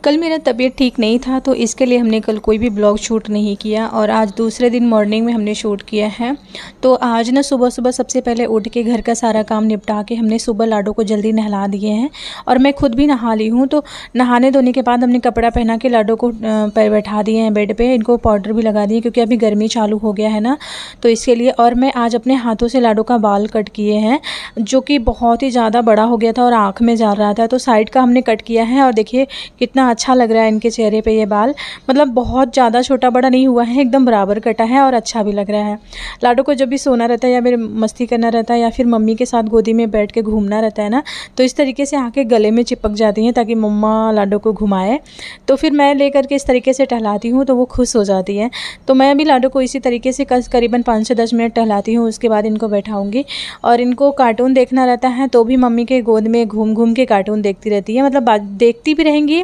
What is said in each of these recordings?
कल मेरा तबीयत ठीक नहीं था तो इसके लिए हमने कल कोई भी ब्लॉग शूट नहीं किया और आज दूसरे दिन मॉर्निंग में हमने शूट किया है। तो आज ना सुबह सुबह सबसे पहले उठ के घर का सारा काम निपटा के हमने सुबह लाडो को जल्दी नहला दिए हैं और मैं खुद भी नहा ली हूँ। तो नहाने धोने के बाद हमने कपड़ा पहना के लाडो को बैठा दिए हैं बेड पर। इनको पाउडर भी लगा दिए क्योंकि अभी गर्मी चालू हो गया है ना, तो इसके लिए। और मैं आज अपने हाथों से लाडो का बाल कट किए हैं जो कि बहुत ही ज़्यादा बड़ा हो गया था और आँख में जा रहा था, तो साइड का हमने कट किया है। और देखिए कितना अच्छा लग रहा है इनके चेहरे पे ये बाल, मतलब बहुत ज़्यादा छोटा बड़ा नहीं हुआ है, एकदम बराबर कटा है और अच्छा भी लग रहा है। लाडो को जब भी सोना रहता है या फिर मस्ती करना रहता है या फिर मम्मी के साथ गोदी में बैठ के घूमना रहता है ना, तो इस तरीके से आके गले में चिपक जाती हैं ताकि मम्मा लाडो को घुमाए। तो फिर मैं लेकर के इस तरीके से टहलाती हूँ तो वो खुश हो जाती है। तो मैं भी लाडो को इसी तरीके से करीबन 5 से 10 मिनट टहलाती हूँ, उसके बाद इनको बैठाऊँगी। और इनको कार्टून देखना रहता है तो भी मम्मी के गोद में घूम घूम के कार्टून देखती रहती है, मतलब देखती भी रहेंगी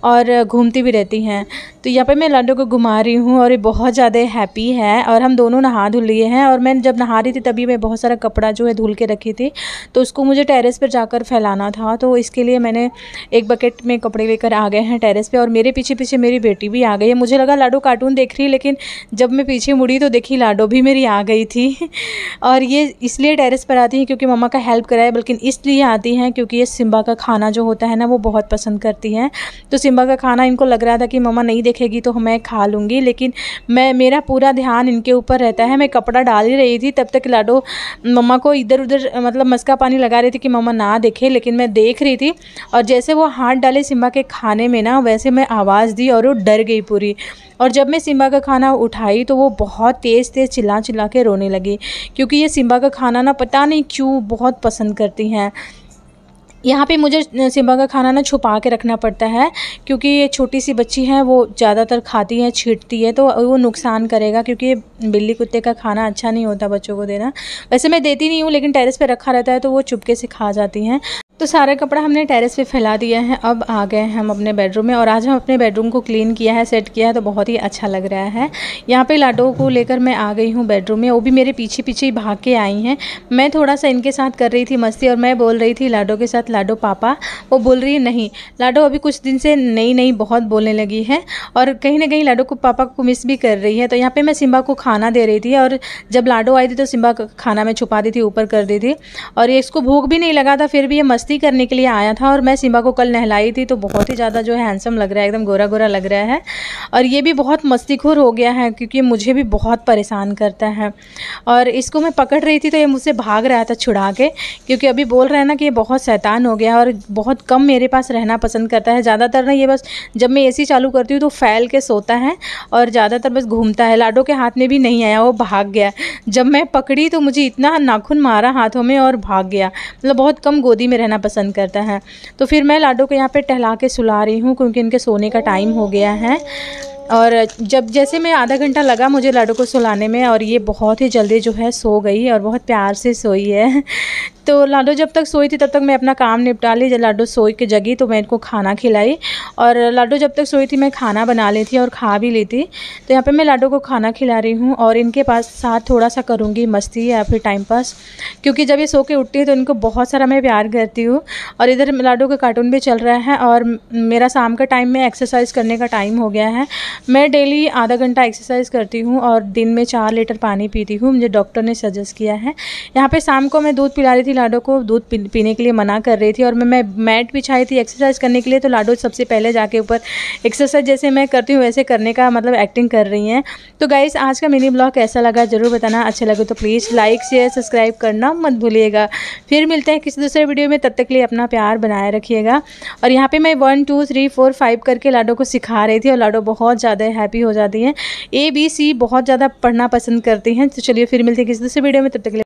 और घूमती भी रहती हैं। तो यहाँ पे मैं लाडो को घुमा रही हूँ और ये बहुत ज़्यादा हैप्पी है। और हम दोनों नहा धुल लिए हैं और मैं जब नहा रही थी तभी मैं बहुत सारा कपड़ा जो है धुल के रखी थी, तो उसको मुझे टेरेस पर जाकर फैलाना था। तो इसके लिए मैंने एक बकेट में कपड़े लेकर आ गए हैं टेरेस पे और मेरे पीछे पीछे मेरी बेटी भी आ गई है। मुझे लगा लाडो कार्टून देख रही, लेकिन जब मैं पीछे मुड़ी तो देखी लाडो भी मेरी आ गई थी। और ये इसलिए टेरेस पर आती हैं क्योंकि मम्मा का हेल्प कराए, बल्कि इसलिए आती हैं क्योंकि ये सिम्बा का खाना जो होता है ना वो बहुत पसंद करती हैं। तो सिम्बा का खाना इनको लग रहा था कि मम्मा नहीं देखेगी तो मैं खा लूँगी, लेकिन मेरा पूरा ध्यान इनके ऊपर रहता है। मैं कपड़ा डाल ही रही थी तब तक लाडो मम्मा को इधर उधर मतलब मस्का पानी लगा रही थी कि मम्मा ना देखे, लेकिन मैं देख रही थी। और जैसे वो हाथ डाले सिम्बा के खाने में ना, वैसे मैं आवाज़ दी और वो डर गई पूरी। और जब मैं सिम्बा का खाना उठाई तो वो बहुत तेज़ तेज़ चिल्ला चिल्ला के रोने लगी, क्योंकि ये सिम्बा का खाना ना पता नहीं क्यों बहुत पसंद करती हैं। यहाँ पे मुझे सिम्बा का खाना ना छुपा के रखना पड़ता है क्योंकि ये छोटी सी बच्ची है, वो ज़्यादातर खाती है, छींटती है, तो वो नुकसान करेगा क्योंकि बिल्ली कुत्ते का खाना अच्छा नहीं होता बच्चों को देना। वैसे मैं देती नहीं हूँ, लेकिन टेरेस पे रखा रहता है तो वो चुपके से खा जाती हैं। तो सारा कपड़ा हमने टेरेस पे फैला दिया है। अब आ गए हैं हम अपने बेडरूम में और आज हम अपने बेडरूम को क्लीन किया है, सेट किया है, तो बहुत ही अच्छा लग रहा है। यहाँ पे लाडो को लेकर मैं आ गई हूँ बेडरूम में, वो भी मेरे पीछे पीछे ही भाग के आई हैं। मैं थोड़ा सा इनके साथ कर रही थी मस्ती और मैं बोल रही थी लाडो के साथ लाडो पापा, वो बोल रही है नहीं। लाडो अभी कुछ दिन से नई बहुत बोलने लगी है और कहीं ना कहीं लाडो को पापा को मिस भी कर रही है। तो यहाँ पर मैं सिम्बा को खाना दे रही थी और जब लाडो आई थी तो सिम्बा का खाना मैं छुपा दी थी, ऊपर कर दी थी। और ये इसको भूख भी नहीं लगा था, फिर भी ये मस्ती करने के लिए आया था। और मैं सिम्बा को कल नहलाई थी तो बहुत ही ज़्यादा जो है हैंडसम लग रहा है, एकदम गोरा गोरा लग रहा है। और ये भी बहुत मस्तीखोर हो गया है क्योंकि मुझे भी बहुत परेशान करता है। और इसको मैं पकड़ रही थी तो ये मुझसे भाग रहा था छुड़ा के, क्योंकि अभी बोल रहा है ना कि ये बहुत शैतान हो गया और बहुत कम मेरे पास रहना पसंद करता है। ज़्यादातर ना ये बस जब मैं एसी चालू करती हूँ तो फैल के सोता है और ज़्यादातर बस घूमता है। लाडो के हाथ में भी नहीं आया, वो भाग गया। जब मैं पकड़ी तो मुझे इतना नाखून मारा हाथों में और भाग गया, मतलब बहुत कम गोदी में रहना पसंद करता है। तो फिर मैं लाडो को यहाँ पे टहला के सुला रही हूँ क्योंकि इनके सोने का टाइम हो गया है। और जब जैसे मैं आधा घंटा लगा मुझे लाडो को सुलाने में और ये बहुत ही जल्दी जो है सो गई और बहुत प्यार से सोई है। तो लाडो जब तक सोई थी तब तक मैं अपना काम निपटा ली। जब लाडो सोई के जगी तो मैं इनको खाना खिलाई और लाडो जब तक सोई थी मैं खाना बना ली थी और खा भी ली थी। तो यहाँ पे मैं लाडो को खाना खिला रही हूँ और इनके पास साथ थोड़ा सा करूँगी मस्ती या फिर टाइम पास, क्योंकि जब ये सो के उठती है तो इनको बहुत सारा मैं प्यार करती हूँ। और इधर लाडो का कार्टून भी चल रहा है और मेरा शाम का टाइम में एक्सरसाइज करने का टाइम हो गया है। मैं डेली आधा घंटा एक्सरसाइज करती हूँ और दिन में 4 लीटर पानी पीती हूँ, मुझे डॉक्टर ने सजेस्ट किया है। यहाँ पे शाम को मैं दूध पिला रही थी, लाडो को दूध पीने के लिए मना कर रही थी और मैं मैट बिछाई थी एक्सरसाइज करने के लिए। तो लाडो सबसे पहले जाके ऊपर एक्सरसाइज जैसे मैं करती हूँ वैसे करने का मतलब एक्टिंग कर रही हैं। तो गाइस आज का मिनी ब्लॉग कैसा लगा ज़रूर बताना, अच्छा लगे तो प्लीज़ लाइक शेयर सब्सक्राइब करना मत भूलिएगा। फिर मिलते हैं किसी दूसरे वीडियो में, तब तक के लिए अपना प्यार बनाए रखिएगा। और यहाँ पर मैं 1 2 3 4 5 करके लाडो को सिखा रही थी और लाडो बहुत ज़्यादा हैप्पी हो जाती हैं। ABC बहुत ज़्यादा पढ़ना पसंद करती हैं। तो चलिए फिर मिलते हैं किसी दूसरे वीडियो में, तब तक के लिए